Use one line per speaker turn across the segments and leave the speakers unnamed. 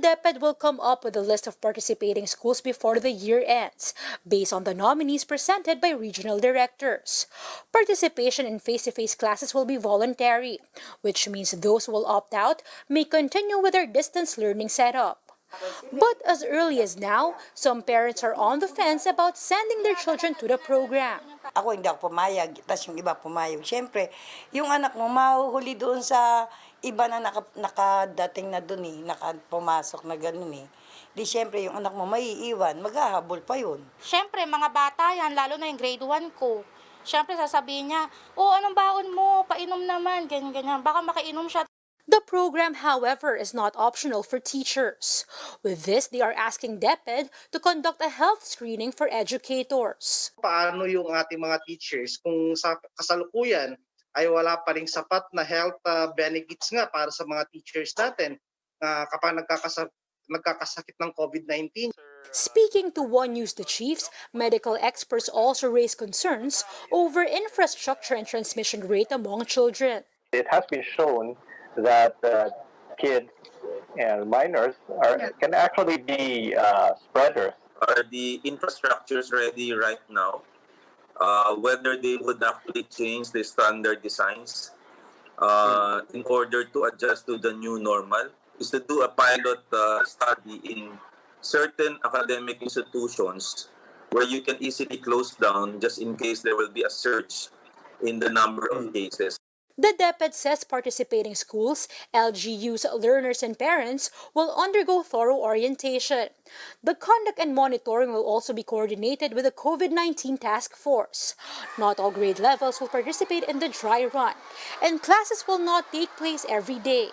DepEd will come up with a list of participating schools before the year ends, based on the nominees presented by regional directors. Participation in face-to-face classes will be voluntary, which means those who will opt out may continue with their distance learning setup. But as early as now, some parents are on the fence about sending their children to the program.
Ako hindi ako pumayag, tapos yung iba pumayag. Siyempre, yung anak mo mahuhuli doon sa iba na nakadating na doon nakapumasok na gano'n Di siyempre, yung anak mo maiiwan, maghahabol pa yun.
Siyempre, mga bata yan, lalo na yung grade 1 ko. Siyempre, sasabihin niya, anong baon mo? Painom naman, ganyan-ganyan. Baka makainom siya.
The program, however, is not optional for teachers. With this, they are asking DepEd to conduct a health screening for educators.
Paano yung ating mga teachers kung sa kasalukuyan ay wala pa ring sapat na health benefits nga para sa mga teachers natin kapag nagkakasakit ng COVID-19.
Speaking to One News The Chiefs, medical experts also raised concerns over infrastructure and transmission rate among children.
It has been shown that kids and minors can actually be spreaders.
Are the infrastructures ready right now? Whether they would actually change the standard designs in order to adjust to the new normal is to do a pilot study in certain academic institutions where you can easily close down just in case there will be a surge in the number of cases.
The DepEd says participating schools, LGUs, learners, and parents will undergo thorough orientation. The conduct and monitoring will also be coordinated with the COVID-19 task force. Not all grade levels will participate in the dry run, and classes will not take place every day.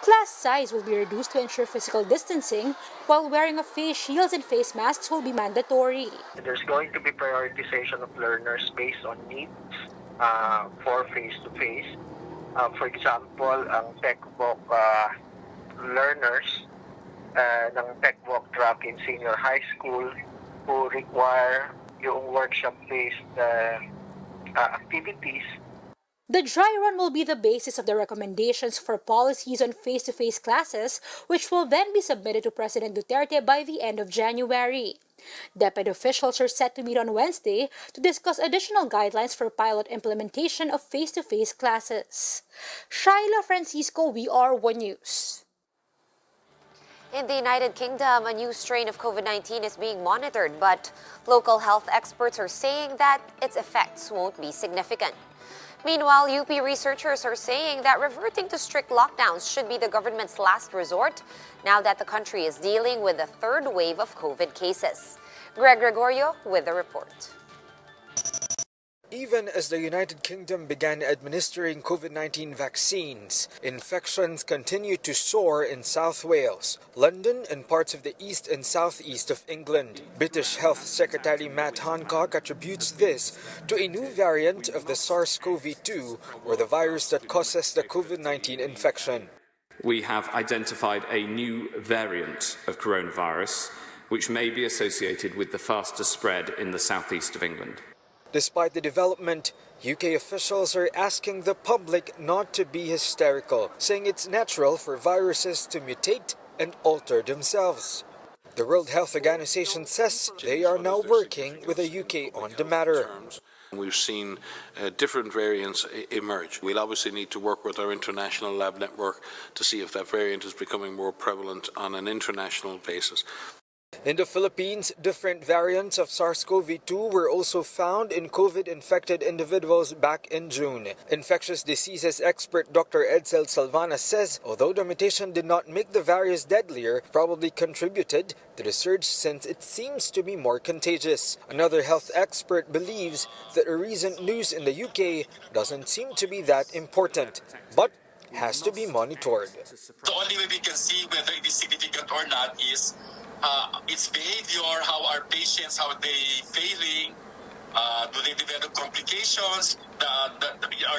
Class size will be reduced to ensure physical distancing, while wearing of face shields and face masks will be mandatory.
There's going to be prioritization of learners based on needs for face-to-face. For example, ang TechVoc learners ng TechVoc track in senior high school who require yung workshop-based activities.
The dry run will be the basis of the recommendations for policies on face-to-face classes, which will then be submitted to President Duterte by the end of January. DepEd officials are set to meet on Wednesday to discuss additional guidelines for pilot implementation of face-to-face classes. Shaila Francisco, we are One News.
In the United Kingdom, a new strain of COVID-19 is being monitored, but local health experts are saying that its effects won't be significant. Meanwhile, UP researchers are saying that reverting to strict lockdowns should be the government's last resort now that the country is dealing with a third wave of COVID cases. Greg Gregorio with the report.
Even as the United Kingdom began administering COVID-19 vaccines, infections continue to soar in South Wales, London, and parts of the east and southeast of England. British Health Secretary Matt Hancock attributes this to a new variant of the SARS-CoV-2, or the virus that causes the COVID-19 infection.
We have identified a new variant of coronavirus, which may be associated with the fastest spread in the southeast of England.
Despite the development, UK officials are asking the public not to be hysterical, saying it's natural for viruses to mutate and alter themselves. The World Health Organization says they are now working with the UK on the matter.
We've seen different variants emerge. We'll obviously need to work with our international lab network to see if that variant is becoming more prevalent on an international basis.
In the Philippines, different variants of SARS-CoV-2 were also found in COVID-infected individuals back in June. Infectious diseases expert Dr. Edsel Salvana says although the mutation did not make the virus deadlier, probably contributed to the surge since it seems to be more contagious. Another health expert believes that the recent news in the UK doesn't seem to be that important, but has to be monitored.
The only way we can see whether it is significant or not is its behavior, how are patients, how they failing, do they develop complications, are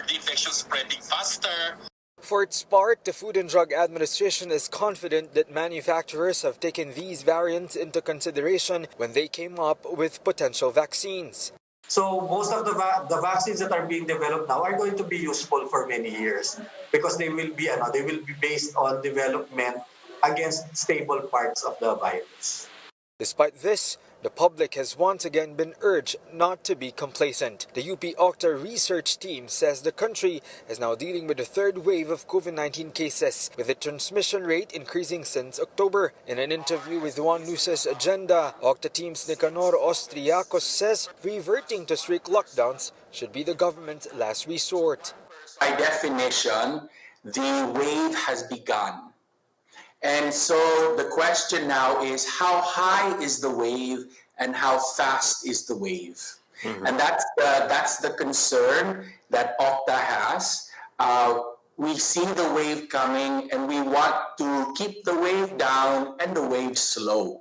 the infections spreading faster?
For its part, the Food and Drug Administration is confident that manufacturers have taken these variants into consideration when they came up with potential vaccines.
So most of the vaccines that are being developed now are going to be useful for many years because they will be based on development against stable parts of the virus.
Despite this, the public has once again been urged not to be complacent. The UP Octa research team says the country is now dealing with the third wave of COVID-19 cases, with the transmission rate increasing since October. In an interview with One News's Agenda, Octa team's Nicanor Austriacos says reverting to strict lockdowns should be the government's last resort.
By definition, the wave has begun. And so the question now is, how high is the wave and how fast is the wave? And that's the concern that Octa has. We see the wave coming and we want to keep the wave down and the wave slow.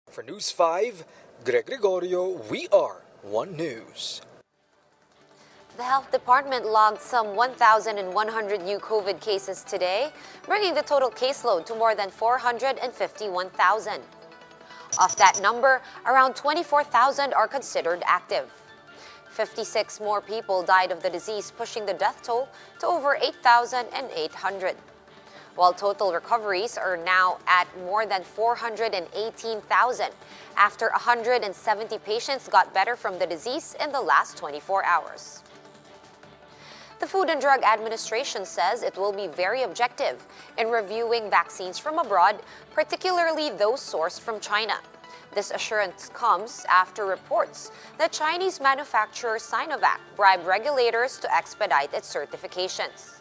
For News 5, Greg Gregorio, we are One News.
The Health Department logged some 1,100 new COVID cases today, bringing the total caseload to more than 451,000. Of that number, around 24,000 are considered active. 56 more people died of the disease, pushing the death toll to over 8,800. While total recoveries are now at more than 418,000 after 170 patients got better from the disease in the last 24 hours. The Food and Drug Administration says it will be very objective in reviewing vaccines from abroad, particularly those sourced from China. This assurance comes after reports that Chinese manufacturer Sinovac bribed regulators to expedite its certifications.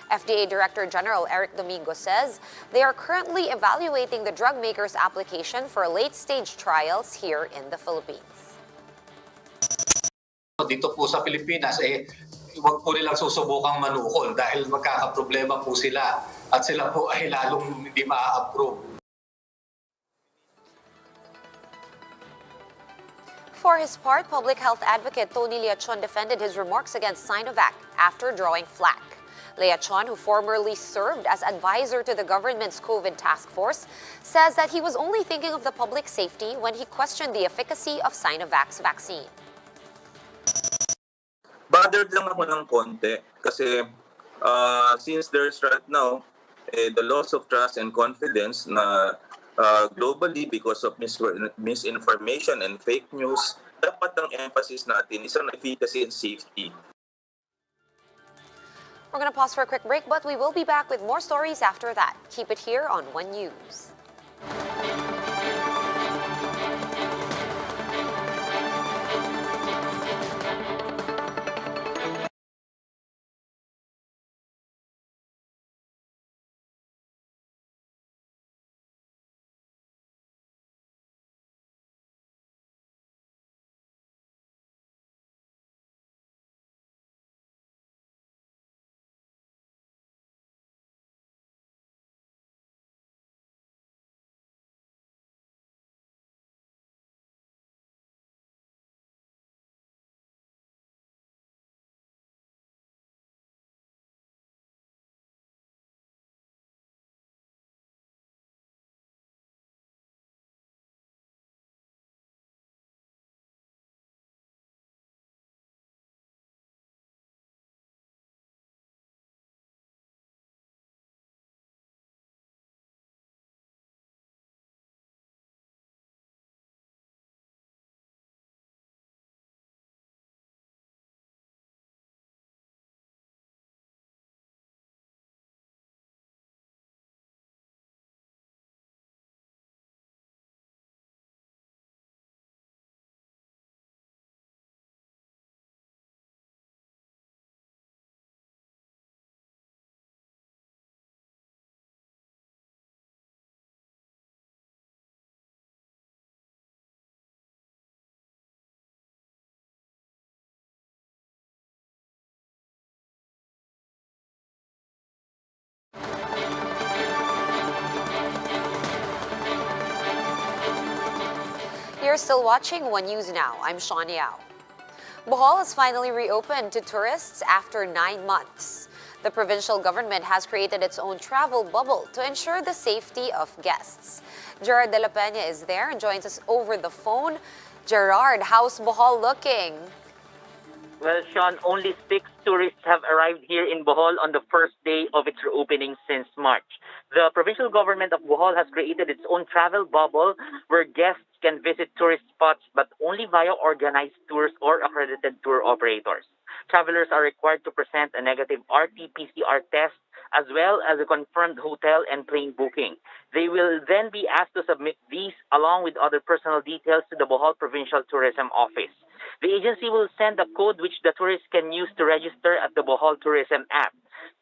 FDA Director General Eric Domingo says they are currently evaluating the drug maker's application for late-stage trials here in the Philippines.
Dito po sa Pilipinas, huwag po nilang susubukang manukol dahil magkakaproblema po sila at sila po ay lalong hindi ma-approve.
For his part, public health advocate Tony Leachon defended his remarks against Sinovac after drawing flack. Leachon, who formerly served as advisor to the government's COVID task force, says that he was only thinking of the public safety when he questioned the efficacy of Sinovac's vaccine.
Bothered lang ako ng konti kasi since there's right now the loss of trust and confidence na globally because of misinformation and fake news, dapat ang emphasis natin is on efficacy and safety.
We're going to pause for a quick break, but we will be back with more stories after that. Keep it here on One News. You're still watching One News Now. I'm Sean Yao. Bohol has finally reopened to tourists after 9 months. The provincial government has created its own travel bubble to ensure the safety of guests. Gerard De La Peña is there and joins us over the phone. Gerard, how's Bohol looking?
Well, Sean, only 6 tourists have arrived here in Bohol on the first day of its reopening since March. The provincial government of Bohol has created its own travel bubble where guests can visit tourist spots but only via organized tours or accredited tour operators. Travelers are required to present a negative RT-PCR test as well as a confirmed hotel and plane booking. They will then be asked to submit these along with other personal details to the Bohol Provincial Tourism Office. The agency will send a code which the tourists can use to register at the Bohol Tourism app.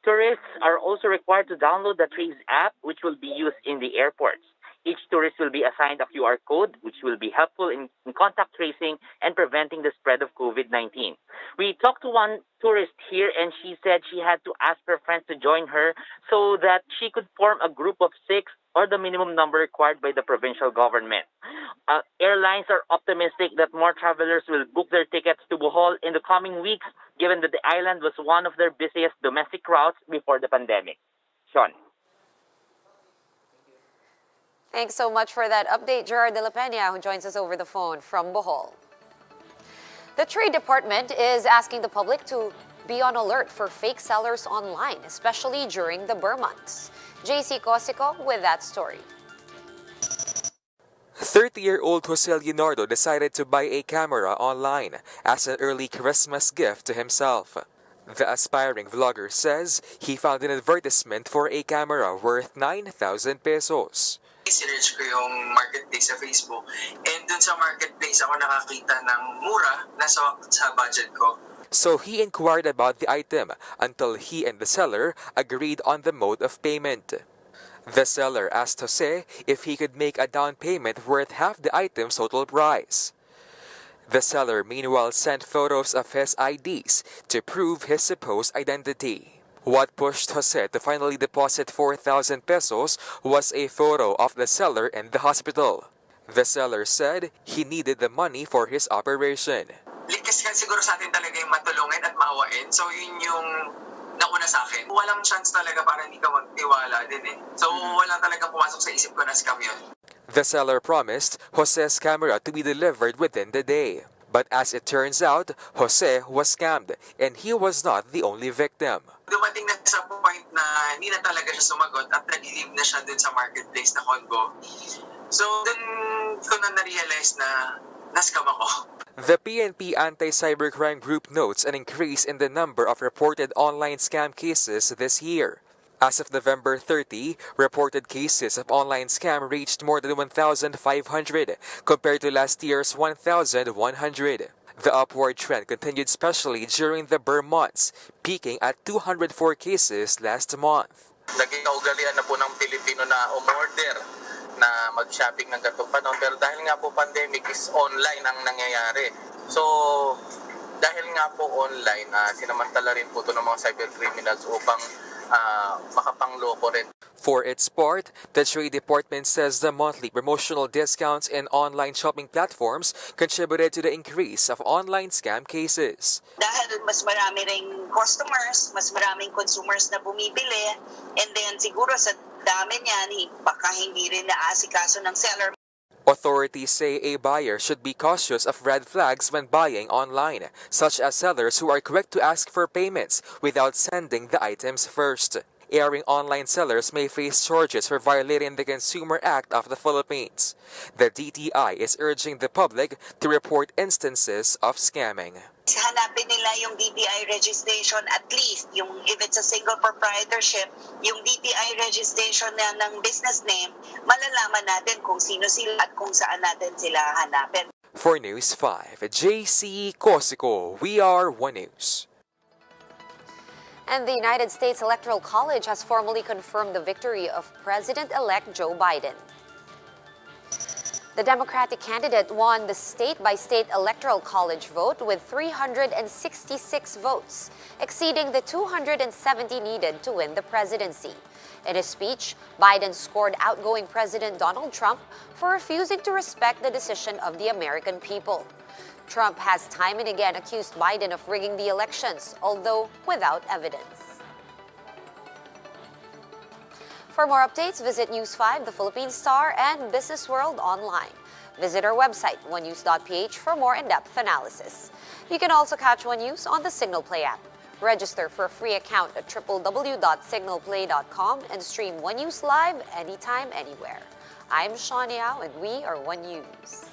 Tourists are also required to download the Trace app, which will be used in the airports. Each tourist will be assigned a QR code, which will be helpful in contact tracing and preventing the spread of COVID-19. We talked to one tourist here, and she said she had to ask her friends to join her so that she could form a group of 6 or the minimum number required by the provincial government. Airlines are optimistic that more travelers will book their tickets to Bohol in the coming weeks, given that the island was one of their busiest domestic routes before the pandemic. Sean.
Thanks so much for that update, Gerard de la Peña, who joins us over the phone from Bohol. The Trade Department is asking the public to be on alert for fake sellers online, especially during the Burr months. JC Cosico with that story.
30-year-old Jose Leonardo decided to buy a camera online as an early Christmas gift to himself. The aspiring vlogger says he found an advertisement for a camera worth 9,000 pesos.
Sinerch ko yung marketplace sa Facebook, and dun sa marketplace ako nakakita ng mura na sa budget ko.
So he inquired about the item until he and the seller agreed on the mode of payment. The seller asked Jose if he could make a down payment worth half the item's total price. The seller meanwhile sent photos of his IDs to prove his supposed identity. What pushed Jose to finally deposit 4,000 pesos was a photo of the seller in the hospital. The seller said he needed the money for his operation.
Likas ka siguro sa atin talaga yung matulungin at maawain. So yun yung nauna sa akin. Walang chance talaga para hindi ka magtiwala din eh. So wala talaga pumasok sa isip ko na scam yun.
The seller promised Jose's camera to be delivered within the day. But as it turns out, Jose was scammed and he was not the only victim.
Dumating na sa point na hindi na talaga siya sumagot at nag-leave na siya dun sa marketplace na Congo. So dun ko na na-realize na na-scam ako.
The PNP Anti-Cybercrime Group notes an increase in the number of reported online scam cases this year. As of November 30, reported cases of online scam reached more than 1,500 compared to last year's 1,100. The upward trend continued especially during the Burr months, peaking at 204 cases last month.
Naging kaugalian na po ng Pilipino na umorder na mag-shopping ng ganitong panahon. Pero dahil nga po pandemic is online ang nangyayari. So, dahil nga po online, sinamantala rin po ito ng mga cybercriminals upang makapangloko rin.
For its part, the Trade Department says the monthly promotional discounts in online shopping platforms contributed to the increase of online scam cases.
Dahil mas marami ring customers, mas maraming consumers na bumibili, and then siguro sa dami niyan, baka hindi rin naasikaso ng seller.
Authorities say a buyer should be cautious of red flags when buying online, such as sellers who are quick to ask for payments without sending the items first. Erring online sellers may face charges for violating the Consumer Act of the Philippines. The DTI is urging the public to report instances of scamming.
Hanapin nila yung DTI registration, at least yung if it's a single proprietorship, yung DTI registration na ng business name, malalaman natin kung sino sila at kung saan natin sila hanapin.
For News 5, JC Cosico, we are One News.
And the United States Electoral College has formally confirmed the victory of President-elect Joe Biden. The Democratic candidate won the state-by-state Electoral College vote with 366 votes, exceeding the 270 needed to win the presidency. In his speech, Biden scored outgoing President Donald Trump for refusing to respect the decision of the American people. Trump has time and again accused Biden of rigging the elections, although without evidence. For more updates, visit News 5, The Philippine Star, and Business World online. Visit our website, onenews.ph, for more in-depth analysis. You can also catch One News on the Signal Play app. Register for a free account at www.signalplay.com and stream One News live anytime, anywhere. I'm Sean Yao, and we are One News.